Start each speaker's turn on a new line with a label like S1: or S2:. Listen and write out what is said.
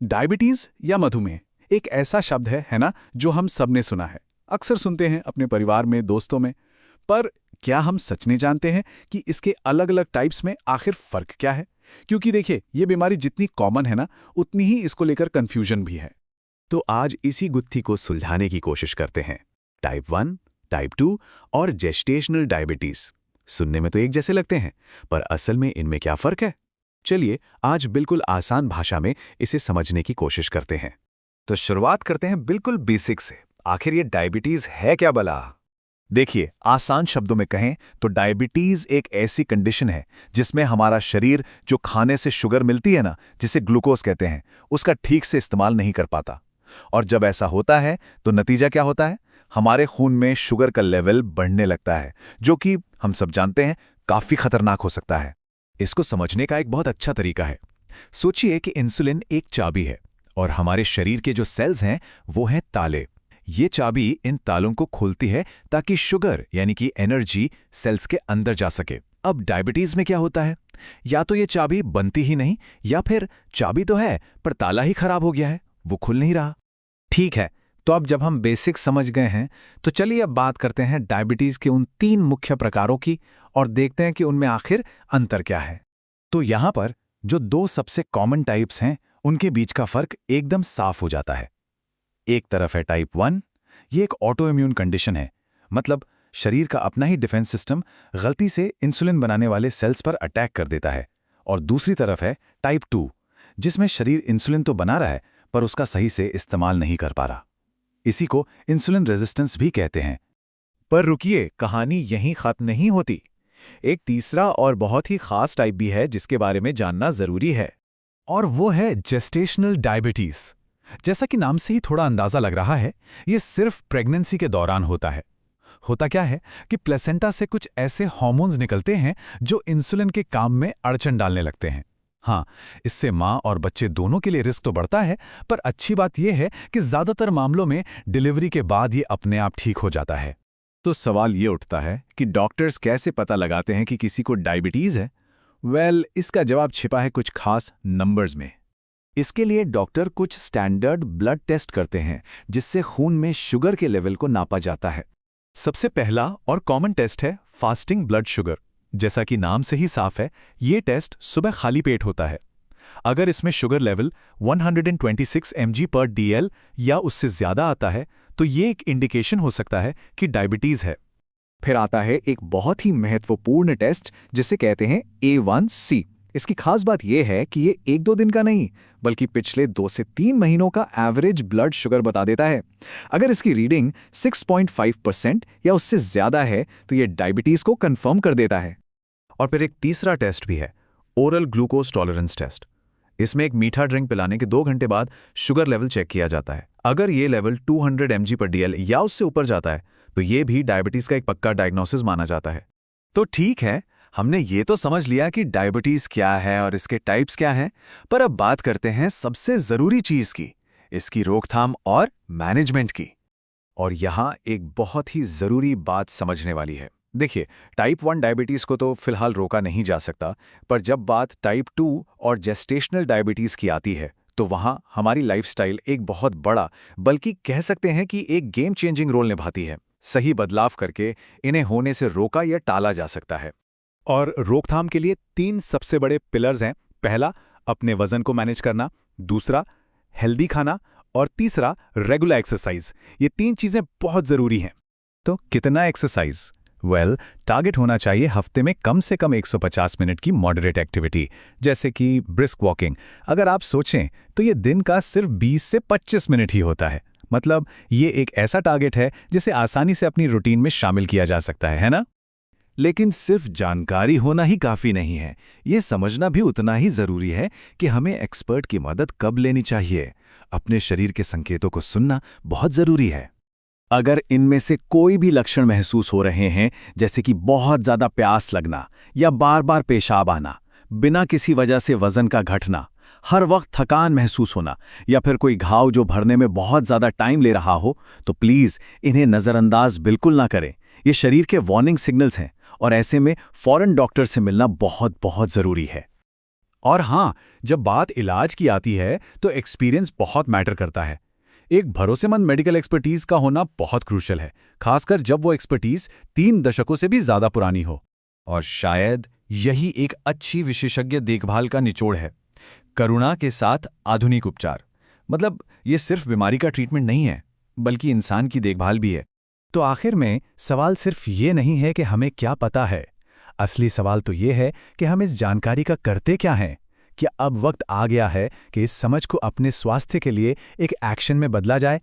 S1: Diabetes या मधुमेह एक ऐसा शब्द है ना, जो हम सबने सुना है, अक्सर सुनते हैं अपने परिवार में, दोस्तों में। पर क्या हम सच में जानते हैं कि इसके अलग अलग टाइप्स में आखिर फर्क क्या है? क्योंकि देखिए, ये बीमारी जितनी कॉमन है ना, उतनी ही इसको लेकर कंफ्यूजन भी है।
S2: तो आज इसी गुत्थी को सुलझाने की कोशिश करते हैं। टाइप 1, टाइप 2 और जेस्टेशनल डायबिटीज। सुनने में तो एक जैसे लगते हैं, पर असल में इनमें क्या फर्क है? चलिए आज बिल्कुल आसान भाषा में इसे समझने की कोशिश करते हैं।
S3: तो शुरुआत करते हैं बिल्कुल बेसिक से। आखिर ये डायबिटीज है क्या भला?
S4: देखिए, आसान शब्दों में कहें तो डायबिटीज एक ऐसी कंडीशन है जिसमें हमारा शरीर जो खाने से शुगर मिलती है ना, जिसे ग्लूकोज कहते हैं, उसका ठीक से इस्तेमाल नहीं कर पाता। और जब ऐसा होता है तो नतीजा क्या होता है? हमारे खून में शुगर का लेवल बढ़ने लगता है, जो कि हम सब जानते हैं काफी खतरनाक हो सकता है।
S2: इसको समझने का एक बहुत अच्छा तरीका है। सोचिए कि इंसुलिन एक चाबी है और हमारे शरीर के जो सेल्स हैं वो हैं ताले। ये चाबी इन तालों को खोलती है ताकि शुगर यानी कि एनर्जी सेल्स के अंदर जा सके। अब डायबिटीज में क्या होता है? या तो ये चाबी बनती ही नहीं, या फिर चाबी तो है पर ताला ही खराब हो गया है, वो खुल नहीं रहा।
S3: ठीक है, तो अब जब हम बेसिक समझ गए हैं, तो चलिए अब बात करते हैं डायबिटीज के उन 3 मुख्य प्रकारों की और देखते हैं कि उनमें आखिर अंतर क्या है।
S4: तो यहां पर जो 2 सबसे कॉमन टाइप्स हैं, उनके बीच का फर्क एकदम साफ हो जाता है। एक तरफ है टाइप 1, ये एक ऑटो इम्यून कंडीशन है, मतलब शरीर का अपना ही डिफेंस सिस्टम गलती से इंसुलिन बनाने वाले सेल्स पर अटैक कर देता है। और दूसरी तरफ है टाइप 2, जिसमें शरीर इंसुलिन तो बना रहा है पर उसका सही से इस्तेमाल नहीं कर पा रहा। इसी को इंसुलिन रेजिस्टेंस भी कहते हैं।
S3: पर रुकिए, कहानी यहीं खत्म नहीं होती। एक तीसरा और बहुत ही खास टाइप भी है जिसके बारे में जानना जरूरी है,
S4: और वो है जेस्टेशनल डायबिटीज। जैसा कि नाम से ही थोड़ा अंदाजा लग रहा है, ये सिर्फ प्रेगनेंसी के दौरान होता है। होता क्या है कि प्लेसेंटा से कुछ ऐसे हार्मोन्स निकलते हैं जो इंसुलिन के काम में अड़चन डालने लगते हैं। हाँ, इससे माँ और बच्चे दोनों के लिए रिस्क तो बढ़ता है, पर अच्छी बात यह है कि ज्यादातर मामलों में डिलीवरी के बाद ये अपने आप ठीक हो जाता है।
S1: तो सवाल ये उठता है कि डॉक्टर्स कैसे पता लगाते हैं कि किसी को डायबिटीज है? इसका जवाब छिपा है कुछ खास नंबर्स में।
S4: इसके लिए डॉक्टर कुछ स्टैंडर्ड ब्लड टेस्ट करते हैं, जिससे खून में शुगर के लेवल को नापा जाता है। सबसे पहला और कॉमन टेस्ट है फास्टिंग ब्लड शुगर। जैसा कि नाम से ही साफ है, ये टेस्ट सुबह खाली पेट होता है। अगर इसमें शुगर लेवल 126 mg/dl या उससे ज्यादा आता है, तो ये एक इंडिकेशन हो सकता है कि डायबिटीज है।
S3: फिर आता है एक बहुत ही महत्वपूर्ण टेस्ट जिसे कहते हैं A1C। इसकी खास बात यह है कि ये 1-2 दिन का नहीं, बल्कि पिछले 2 से 3 महीनों का एवरेज ब्लड शुगर बता देता है। अगर इसकी रीडिंग 6.5% या उससे ज्यादा है, तो ये डायबिटीज को कंफर्म कर देता है।
S2: और फिर एक तीसरा टेस्ट भी है, ओरल ग्लूकोज टॉलरेंस टेस्ट। इसमें एक मीठा ड्रिंक पिलाने के 2 घंटे बाद शुगर लेवल चेक किया जाता है। अगर ये लेवल 200 mg/dl या उससे ऊपर जाता है, तो ये भी डायबिटीज का एक पक्का डायग्नोसिस माना जाता है।
S4: तो ठीक है, हमने ये तो समझ लिया कि डायबिटीज क्या है और इसके टाइप्स क्या हैं, पर अब बात करते हैं सबसे जरूरी चीज की, इसकी रोकथाम और मैनेजमेंट की।
S3: और यहाँ एक बहुत ही जरूरी बात समझने वाली है। देखिए, टाइप 1 डायबिटीज को तो फिलहाल रोका नहीं जा सकता, पर जब बात टाइप 2 और जेस्टेशनल डायबिटीज की आती है, तो वहाँ हमारी लाइफस्टाइल एक बहुत बड़ा, बल्कि कह सकते हैं कि एक गेम चेंजिंग रोल निभाती है। सही बदलाव करके इन्हें होने से रोका या टाला जा सकता है।
S4: और रोकथाम के लिए 3 सबसे बड़े पिलर्स हैं। पहला, अपने वजन को मैनेज करना। दूसरा, हेल्दी खाना। और तीसरा, रेगुलर एक्सरसाइज। ये 3 चीजें बहुत जरूरी हैं।
S1: तो कितना एक्सरसाइज? टारगेट होना चाहिए हफ्ते में कम से कम 150 मिनट की मॉडरेट एक्टिविटी, जैसे कि ब्रिस्क वॉकिंग। अगर आप सोचें तो ये दिन का सिर्फ 20 से 25 मिनट ही होता है। मतलब ये एक ऐसा टारगेट है जिसे आसानी से अपनी रूटीन में शामिल किया जा सकता है ना?
S4: लेकिन सिर्फ जानकारी होना ही काफी नहीं है, ये समझना भी उतना ही जरूरी है कि हमें एक्सपर्ट की मदद कब लेनी चाहिए। अपने शरीर के संकेतों को सुनना बहुत जरूरी है।
S1: अगर इनमें से कोई भी लक्षण महसूस हो रहे हैं, जैसे कि बहुत ज्यादा प्यास लगना या बार बार पेशाब आना, बिना किसी वजह से वजन का घटना, हर वक्त थकान महसूस होना, या फिर कोई घाव जो भरने में बहुत ज्यादा टाइम ले रहा हो, तो प्लीज इन्हें नजरअंदाज बिल्कुल ना करें। ये शरीर के वार्निंग सिग्नल्स हैं और ऐसे में फौरन डॉक्टर से मिलना बहुत बहुत जरूरी है।
S4: और हाँ, जब बात इलाज की आती है तो एक्सपीरियंस बहुत मैटर करता है। एक भरोसेमंद मेडिकल एक्सपर्टीज का होना बहुत क्रूशल है, खासकर जब वो एक्सपर्टीज 3 दशकों से भी ज्यादा पुरानी हो।
S3: और शायद यही एक अच्छी विशेषज्ञ देखभाल का निचोड़ है। करुणा के साथ आधुनिक उपचार, मतलब ये सिर्फ बीमारी का ट्रीटमेंट नहीं है, बल्कि इंसान की देखभाल भी है।
S4: तो आखिर में सवाल सिर्फ ये नहीं है कि हमें क्या पता है, असली सवाल तो ये है कि हम इस जानकारी का करते क्या हैं। क्या अब वक्त आ गया है कि इस समझ को अपने स्वास्थ्य के लिए एक एक्शन में बदला जाए?